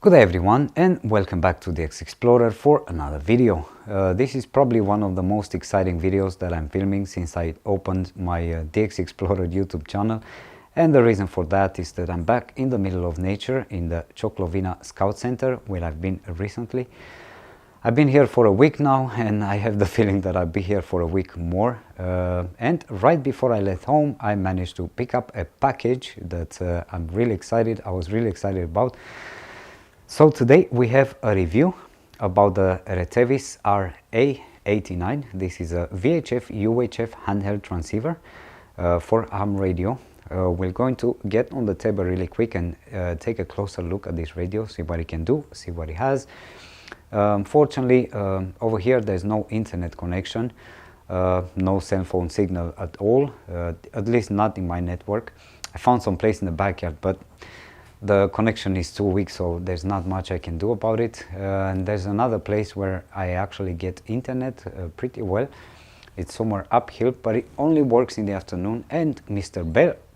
Good day everyone, and welcome back to DX Explorer for another video. This is probably one of the most exciting videos that I'm filming since I opened my DX Explorer YouTube channel, and the reason for that is that I'm back in the middle of nature in the Choclovina Scout Center where I've been recently. I've been here for a week now, and I have the feeling that I'll be here for a week more. And right before I left home, I managed to pick up a package that I was really excited about. So today we have a review about the Retevis RA89. This is a VHF UHF handheld transceiver for ham radio. We're going to get on the table really quick and take a closer look at this radio, see what it can do, see what it has. Fortunately, over here there's no internet connection, no cell phone signal at all, at least not in my network. I found some place in the backyard, but the connection is too weak, so there's not much I can do about it. And there's another place where I actually get internet pretty well. It's somewhere uphill, but it only works in the afternoon. And Mr.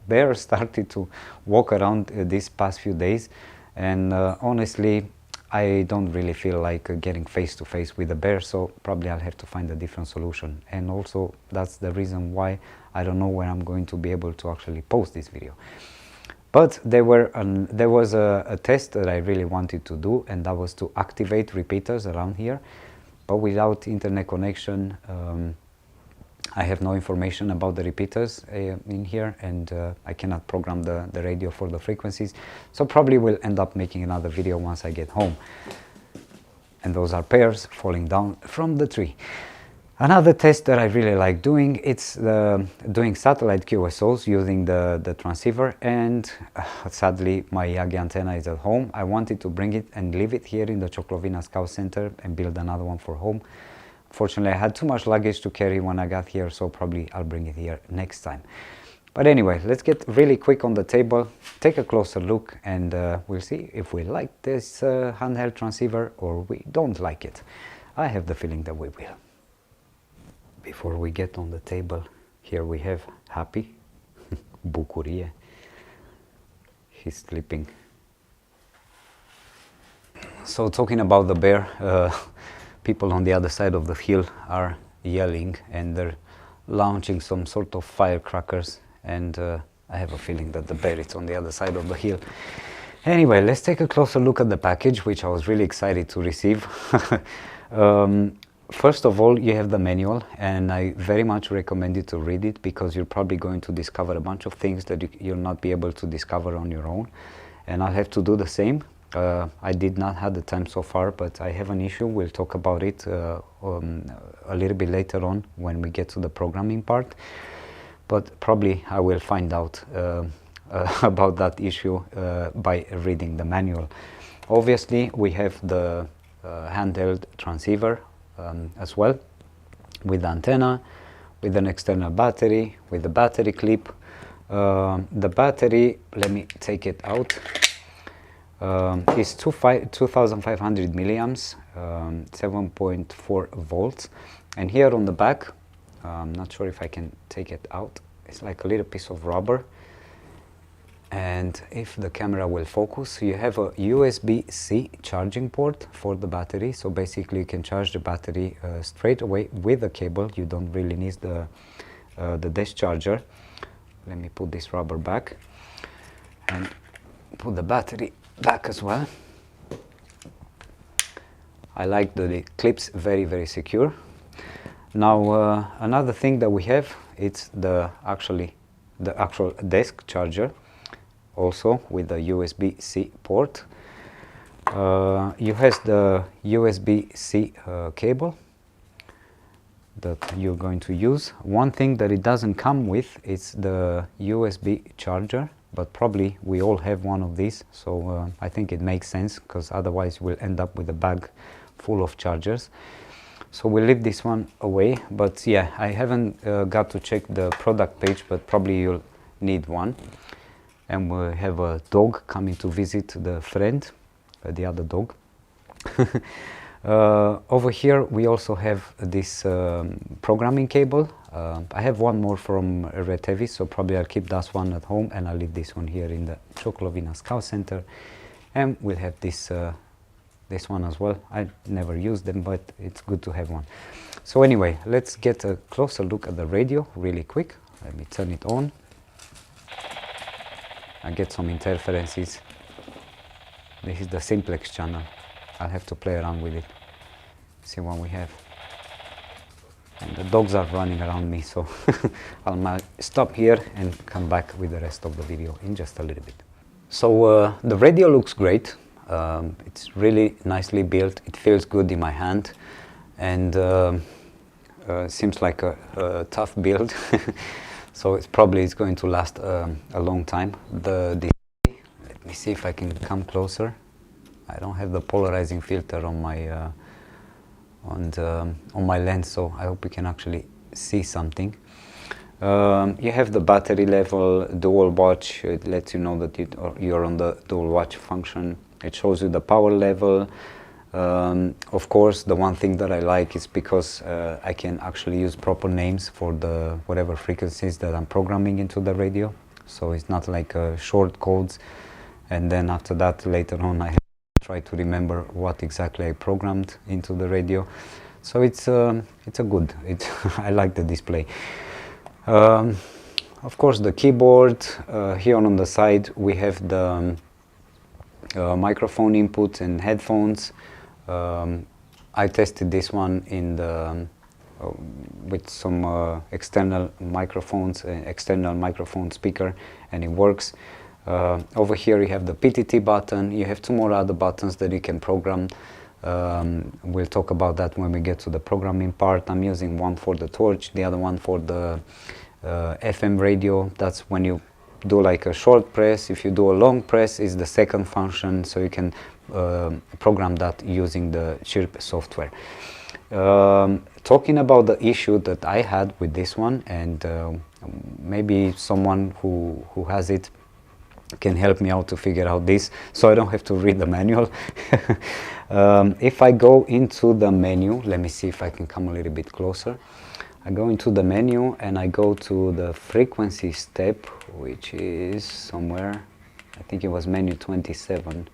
Bear started to walk around these past few days, and honestly I don't really feel like getting face to face with the bear, so probably I'll have to find a different solution. And also that's the reason why I don't know where I'm going to be able to actually post this video. But there was a test that I really wanted to do, and that was to activate repeaters around here. But without internet connection, I have no information about the repeaters in here, and I cannot program the radio for the frequencies. So probably we'll end up making another video once I get home. And those are pears falling down from the tree. Another test that I really like doing, it's doing satellite QSOs using the transceiver, and sadly my Yagi antenna is at home. I wanted to bring it and leave it here in the Choclovina Scout Center and build another one for home. Fortunately, I had too much luggage to carry when I got here, so probably I'll bring it here next time. But anyway, let's get really quick on the table, take a closer look, and we'll see if we like this handheld transceiver or we don't like it. I have the feeling that we will. Before we get on the table, here we have Happy, Bucurie. He's sleeping. So talking about the bear, people on the other side of the hill are yelling and they're launching some sort of firecrackers, and I have a feeling that the bear is on the other side of the hill. Anyway, let's take a closer look at the package, which I was really excited to receive. First of all, you have the manual, and I very much recommend you to read it, because you're probably going to discover a bunch of things that you'll not be able to discover on your own, and I'll have to do the same. I did not have the time so far, but I have an issue. We'll talk about it a little bit later on when we get to the programming part, but probably I will find out about that issue by reading the manual. Obviously, we have the handheld transceiver as well, with the antenna, with an external battery, with the battery clip. The battery, let me take it out, is 2500 milliamps, 7.4 volts. And here on the back, I'm not sure if I can take it out, it's like a little piece of rubber. And if the camera will focus, you have a USB-C charging port for the battery. So basically you can charge the battery straight away with the cable. You don't really need the dash charger. Let me put this rubber back and put the battery back as well. I like that it clips very secure. Now another thing that we have, it's the actual desk charger, also with the USB-C port. You have the USB-C cable that you're going to use. One thing that it doesn't come with is the USB charger, but probably we all have one of these, so I think it makes sense, because otherwise we'll end up with a bag full of chargers. So we'll leave this one away, but yeah, I haven't got to check the product page, but probably you'll need one. And we have a dog coming to visit the friend, the other dog. Over here we also have this programming cable. I have one more from Retevis, so probably I'll keep that one at home, and I'll leave this one here in the Choclovina Scout Center. and we'll have this this one as well. I never used them, but it's good to have one. So anyway, let's get a closer look at the radio really quick. Let me turn it on. I get some interferences. This is the simplex channel. I'll have to play around with it, see what we have. And the dogs are running around me, so I'll stop here and come back with the rest of the video in just a little bit. So the radio looks great. It's really nicely built. It feels good in my hand, and seems like a tough build. So it's probably going to last a long time. Let me see if I can come closer. I don't have the polarizing filter on my on my lens, so I hope you can actually see something. You have the battery level, dual watch. It lets you know that you're on the dual watch function. It shows you the power level. Of course, the one thing that I like is because I can actually use proper names for the whatever frequencies that I'm programming into the radio. So it's not like short codes, and then after that later on I have to try to remember what exactly I programmed into the radio. So it's a good. I like the display. Of course, the keyboard. Here on the side we have the microphone input and headphones. I tested this one in the with some external microphones, external microphone speaker, and it works. Over here you have the PTT button. You have two more other buttons that you can program. We'll talk about that when we get to the programming part. I'm using one for the torch, the other one for the FM radio. That's when you do like a short press. If you do a long press, is the second function, so you can program that using the CHIRP software. Talking about the issue that I had with this one, and maybe someone who has it can help me out to figure out this, so I don't have to read the manual. If I go into the menu, let me see if I can come a little bit closer. I go into the menu and I go to the frequency step, which is somewhere, I think it was menu 27.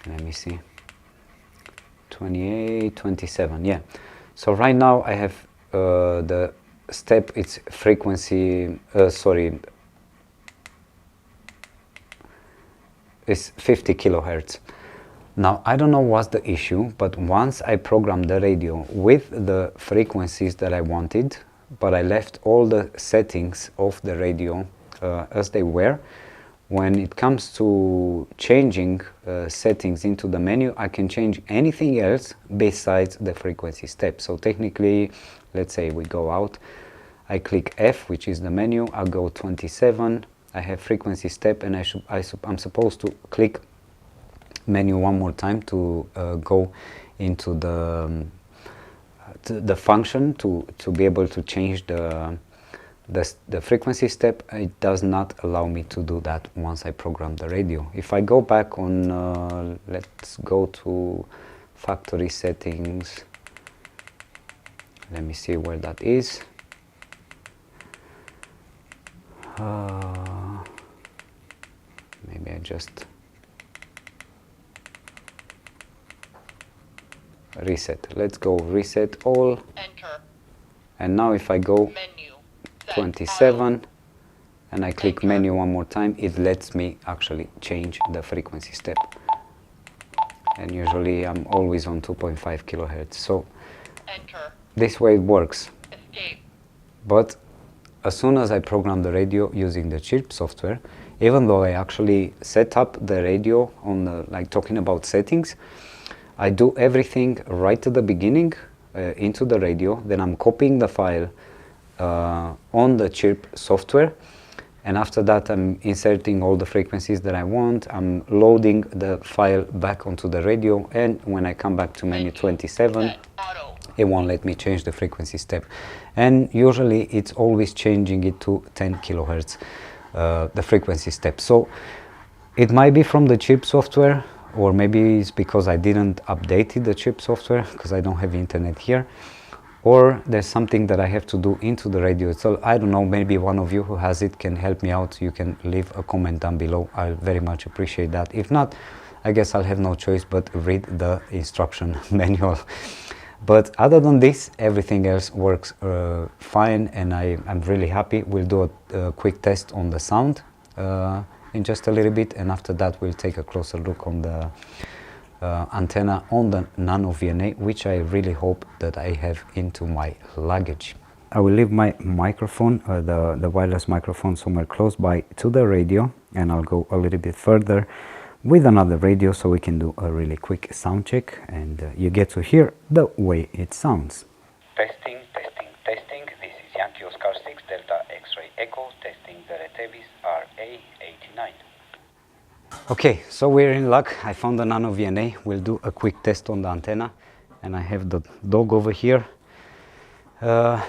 Let me see, 28, 27, yeah. So right now I have the step, it's frequency, it's 50 kilohertz. Now, I don't know what's the issue, but once I programmed the radio with the frequencies that I wanted, but I left all the settings of the radio as they were, when it comes to changing settings into the menu, I can change anything else besides the frequency step. So technically, let's say we go out, I click F, which is the menu, I'll go 27, I have frequency step, and I'm supposed to click menu one more time to go into the function to be able to change the frequency step. It does not allow me to do that once I program the radio. If I go back on, let's go to factory settings. Let me see where that is. Maybe I just reset. Let's go reset all. Enter. And now if I go Menu. 27 and I click menu one more time, it lets me actually change the frequency step. And usually I'm always on 2.5 kilohertz. So Enter. this way it works. Escape. But as soon as I program the radio using the CHIRP software, even though I actually set up the radio on the, like talking about settings, I do everything right at the beginning into the radio, then I'm copying the file on the CHIRP software, and after that I'm inserting all the frequencies that I want, I'm loading the file back onto the radio, and when I come back to menu 27, it won't let me change the frequency step. And usually it's always changing it to 10 kilohertz, the frequency step. So it might be from the CHIRP software, or maybe it's because I didn't update the CHIRP software because I don't have internet here. or there's something that I have to do into the radio. So I don't know, maybe one of you who has it can help me out. You can leave a comment down below. I'll very much appreciate that. If not, I guess I'll have no choice but read the instruction manual. But other than this, everything else works fine, and I'm really happy. We'll do a quick test on the sound in just a little bit, and after that we'll take a closer look on the antenna on the Nano VNA, which I really hope that I have into my luggage. I will leave my microphone, the wireless microphone, somewhere close by to the radio, and I'll go a little bit further with another radio so we can do a really quick sound check, and you get to hear the way it sounds. Testing, testing, testing. This is Yankee Oscar 6 Delta X-Ray Echo, testing the Retevis RA89. Okay, so we're in luck. I found the Nano VNA. We'll do a quick test on the antenna, and I have the dog over here. What?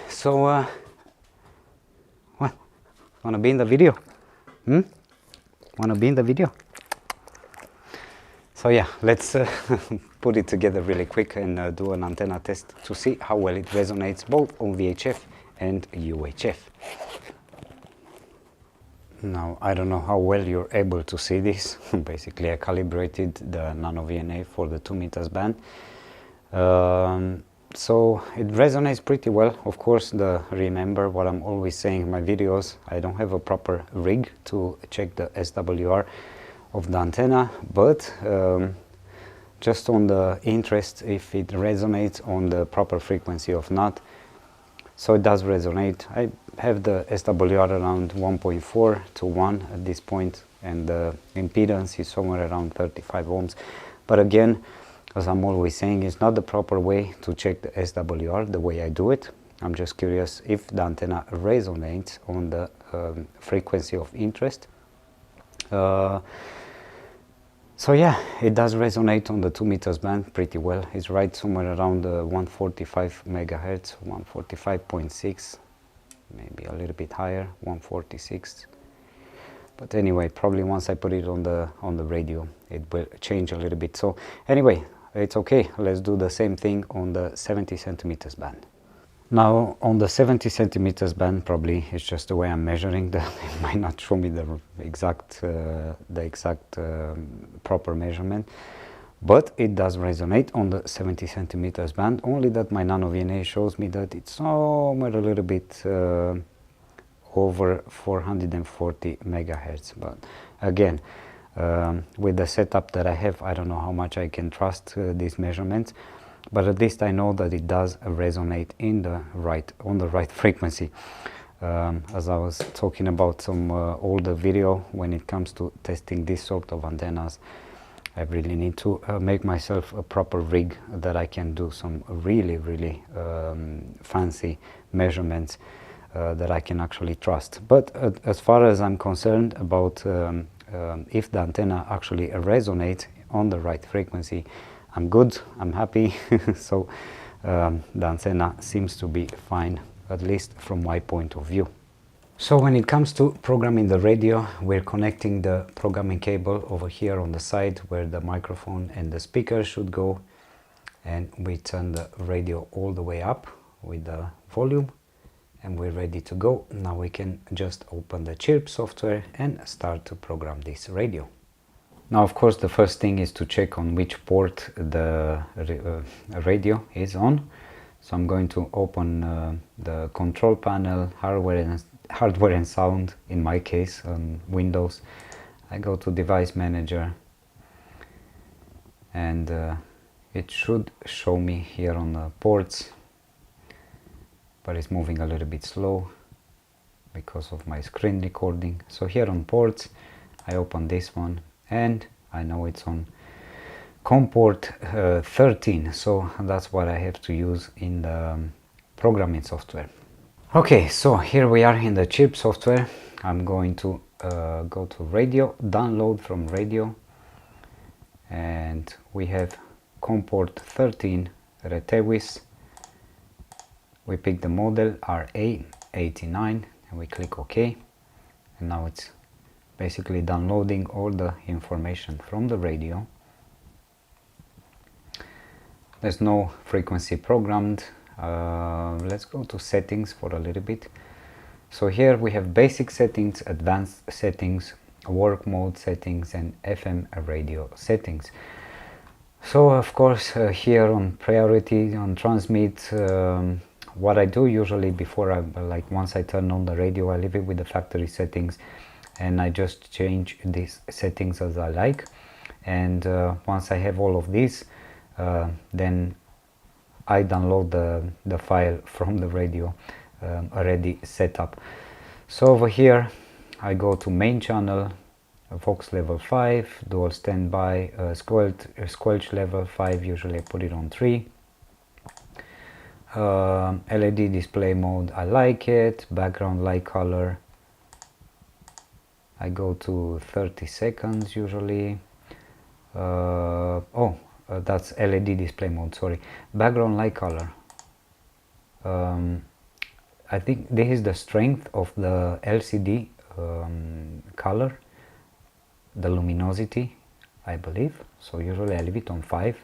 Wanna be in the video? Wanna be in the video? So yeah, let's put it together really quick and do an antenna test to see how well it resonates both on VHF and UHF. Now, I don't know how well you're able to see this. Basically, I calibrated the Nano VNA for the 2 meters band. So it resonates pretty well. Of course, remember what I'm always saying in my videos, I don't have a proper rig to check the SWR of the antenna, but just on the interest if it resonates on the proper frequency or not. So it does resonate. I have the SWR around 1.4 to 1 at this point, and the impedance is somewhere around 35 ohms. But again, as I'm always saying, it's not the proper way to check the SWR the way I do it. I'm just curious if the antenna resonates on the frequency of interest. So yeah, it does resonate on the 2 meters band pretty well. It's right somewhere around 145 megahertz, 145.6, maybe a little bit higher, 146. But anyway, probably once I put it on the radio, it will change a little bit. So anyway, it's okay. Let's do the same thing on the 70 centimeters band. Now on the 70 centimeters band, probably it's just the way I'm measuring. It might not show me the exact proper measurement, but it does resonate on the 70 centimeters band. Only that my Nano VNA shows me that it's somewhere a little bit over 440 megahertz. But again, with the setup that I have, I don't know how much I can trust these measurements. But at least I know that it does resonate on the right frequency. As I was talking about some older video, when it comes to testing this sort of antennas, I really need to make myself a proper rig that I can do some really fancy measurements that I can actually trust. But as far as I'm concerned about if the antenna actually resonates on the right frequency, I'm good, I'm happy. So the antenna seems to be fine, at least from my point of view. So when it comes to programming the radio, we're connecting the programming cable over here on the side where the microphone and the speaker should go, and we turn the radio all the way up with the volume, and we're ready to go. Now we can just open the CHIRP software and start to program this radio. Now, of course, the first thing is to check on which port the radio is on. So I'm going to open the control panel, hardware and sound, in my case on Windows. I go to Device Manager, and it should show me here on the ports, but it's moving a little bit slow because of my screen recording. So here on ports, I open this one, and I know it's on COM port 13, so that's what I have to use in the programming software. Okay, so here we are in the CHIRP software. I'm going to go to radio, download from radio, and we have COM port 13 Retevis. We pick the model RA89 and we click OK, and now it's basically downloading all the information from the radio. There's no frequency programmed. Let's go to settings for a little bit. So here we have basic settings, advanced settings, work mode settings, and FM radio settings. So of course here on priority, on transmit, what I do usually before once I turn on the radio, I leave it with the factory settings and I just change these settings as I like. And once I have all of these, then I download the file from the radio already set up. So over here I go to main channel, Vox level 5, dual standby, squelch level 5, usually I put it on 3. LED display mode, I like it. Background light color, I go to 30 seconds usually. That's LED display mode, sorry. Background light color, I think this is the strength of the LCD color, the luminosity, I believe. So usually I leave it on 5.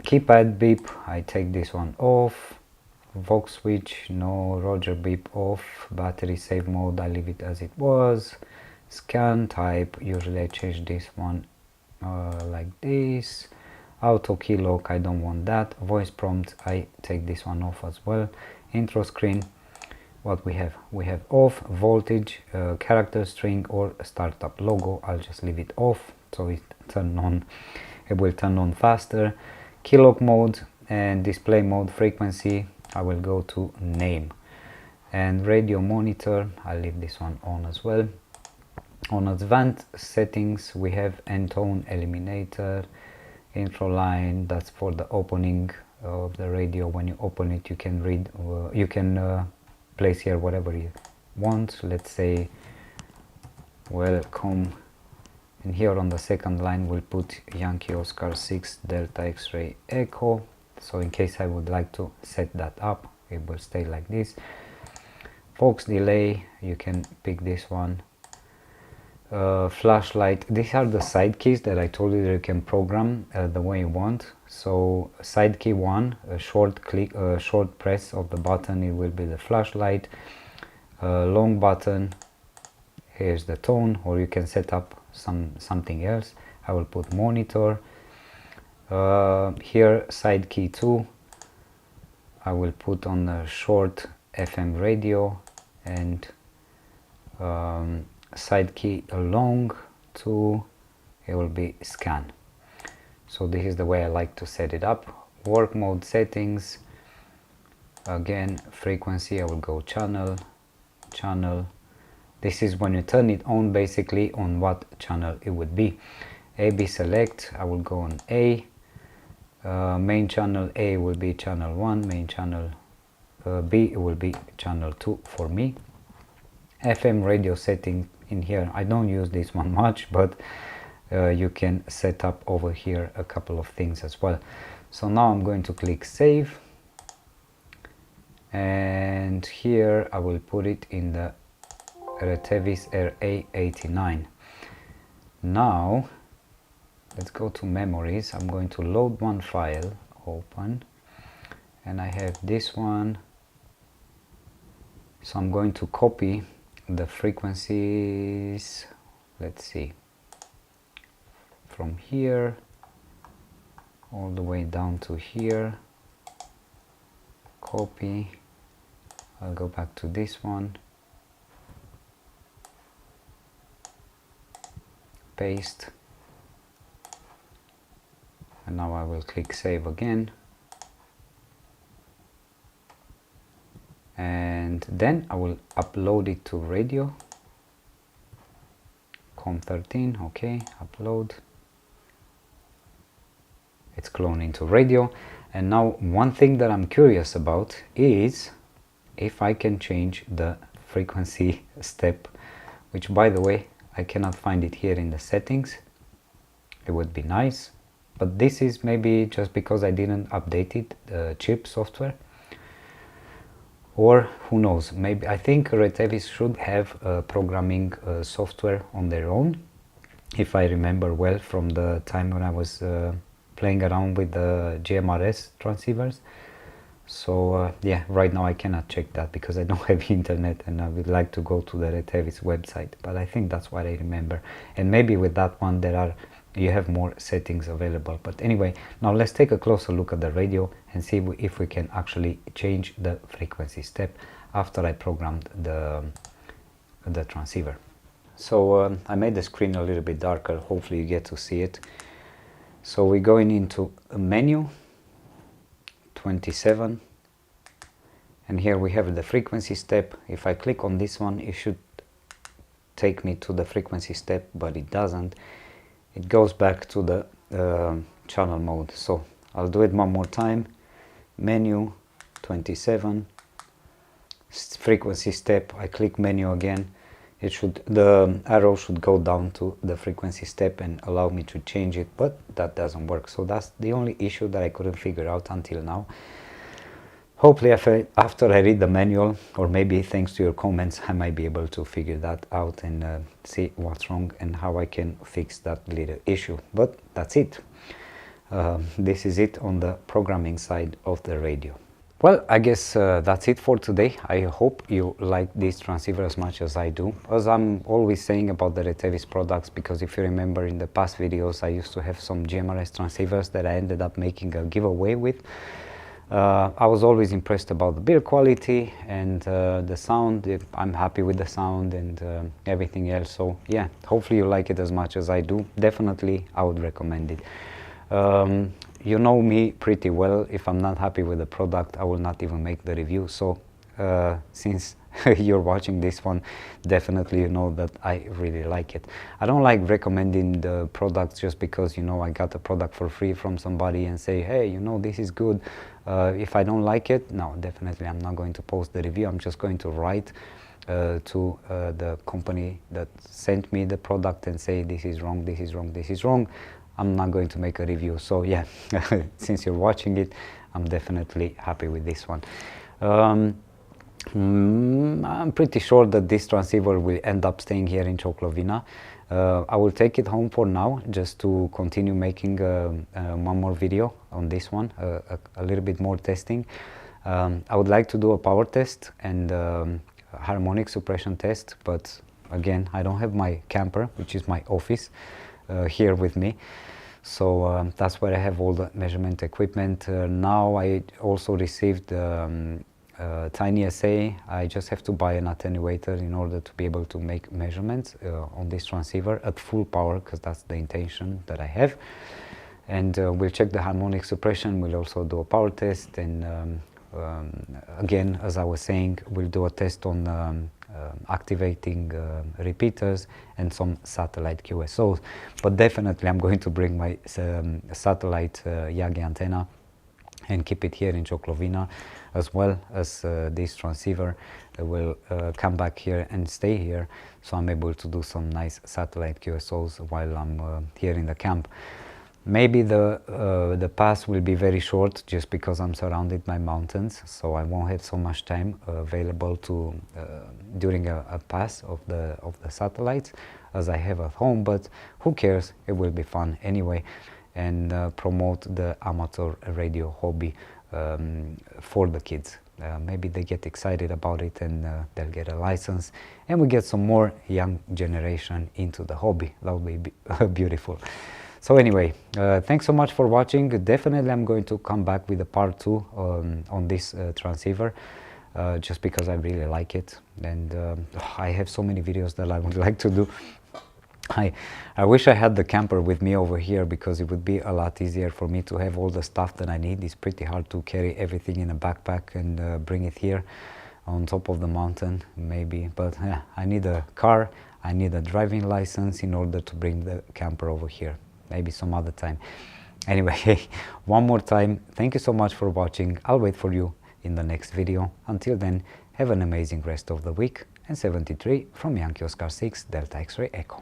Keypad beep, I take this one off. Vox switch, no. Roger beep off. Battery save mode, I leave it as it was. Scan type, usually I change this one like this. Auto key lock, I don't want that. Voice prompt, I take this one off as well. Intro screen, what we have off. Voltage, character string, or startup logo, I'll just leave it off so it will turn on faster. Key lock mode and display mode frequency, I will go to name. And radio monitor, I'll leave this one on as well. On advanced settings we have end tone eliminator, intro line, that's for the opening of the radio. When you open it, you can read, you can place here whatever you want. Let's say welcome, and here on the second line we'll put Yankee Oscar 6 Delta X-ray Echo. So in case I would like to set that up, it will stay like this. Fox delay, you can pick this one. Flashlight, these are the side keys that I told you that you can program the way you want. So side key 1, a short click, short press of the button, it will be the flashlight. Long button, here's the tone, or you can set up something else. I will put monitor. Here side key 2, I will put on a short FM radio, and side key long 2, it will be scan. So this is the way I like to set it up. Work mode settings, again frequency, I will go channel. This is when you turn it on, basically on what channel it would be. AB select, I will go on A. Main channel A will be channel 1, main channel B will be channel 2 for me. FM radio setting, in here I don't use this one much, but you can set up over here a couple of things as well. So now I'm going to click save, and here I will put it in the Retevis RA89. Now let's go to memories. I'm going to load one file, open, and I have this one. So I'm going to copy the frequencies, let's see, from here all the way down to here. Copy, I'll go back to this one, paste, and now I will click save again, and then I will upload it to radio. COM13, okay, upload. It's cloning to radio. And now one thing that I'm curious about is if I can change the frequency step, which by the way I cannot find it here in the settings. It would be nice, but this is maybe just because I didn't update it, the CHIRP software, or who knows, maybe. I think Retevis should have programming software on their own, if I remember well from the time when I was playing around with the GMRS transceivers. So yeah, right now I cannot check that because I don't have internet, and I would like to go to the Retevis website, but I think that's what I remember. And maybe with that one you have more settings available. But anyway, now let's take a closer look at the radio and see if we can actually change the frequency step after I programmed the transceiver. So I made the screen a little bit darker, hopefully you get to see it. So we're going into a menu, 27, and here we have the frequency step. If I click on this one, it should take me to the frequency step, but it doesn't. It goes back to the channel mode. So I'll do it one more time. Menu, 27, frequency step. I click menu again. The arrow should go down to the frequency step and allow me to change it, but that doesn't work. So that's the only issue that I couldn't figure out until now. Hopefully after I read the manual, or maybe thanks to your comments, I might be able to figure that out and see what's wrong and how I can fix that little issue. But that's it. This is it on the programming side of the radio. Well, I guess that's it for today. I hope you like this transceiver as much as I do, as I'm always saying about the Retevis products, because if you remember in the past videos I used to have some GMRS transceivers that I ended up making a giveaway with. I was always impressed about the build quality and the sound. I'm happy with the sound and everything else. So yeah, hopefully you like it as much as I do. Definitely I would recommend it. You know me pretty well. If I'm not happy with the product, I will not even make the review. So since you're watching this one, definitely you know that I really like it. I don't like recommending the products just because, you know, I got a product for free from somebody and say, hey, you know, this is good. If I don't like it, no, definitely I'm not going to post the review. I'm just going to write to the company that sent me the product and say, this is wrong, this is wrong, this is wrong. I'm not going to make a review. So yeah, since you're watching it, I'm definitely happy with this one. I'm pretty sure that this transceiver will end up staying here in Cioclovina. I will take it home for now, just to continue making one more video on this one, a little bit more testing. I would like to do a power test and harmonic suppression test, but again, I don't have my camper, which is my office, here with me. So that's where I have all the measurement equipment. Now I also received tiny SA. I just have to buy an attenuator in order to be able to make measurements on this transceiver at full power, because that's the intention that I have. And we'll check the harmonic suppression. We'll also do a power test, and again, as I was saying, we'll do a test on activating repeaters and some satellite QSOs. But definitely I'm going to bring my satellite Yagi antenna and keep it here in Cioclovina, as well as this transceiver will come back here and stay here, so I'm able to do some nice satellite QSOs while I'm here in the camp. Maybe the pass will be very short, just because I'm surrounded by mountains, so I won't have so much time available to during a pass of the satellites as I have at home. But who cares? It will be fun anyway, and promote the amateur radio hobby for the kids. Maybe they get excited about it and they'll get a license, and we get some more young generation into the hobby. That would be beautiful. So anyway, thanks so much for watching. Definitely I'm going to come back with a part 2 on this transceiver, just because I really like it, and I have so many videos that I would like to do. I wish I had the camper with me over here, because it would be a lot easier for me to have all the stuff that I need. It's pretty hard to carry everything in a backpack and bring it here on top of the mountain, maybe. But yeah, I need a car, I need a driving license in order to bring the camper over here. Maybe some other time. Anyway, one more time, thank you so much for watching. I'll wait for you in the next video. Until then, have an amazing rest of the week, and 73 from Yankee Oscar 6 Delta X-Ray Echo.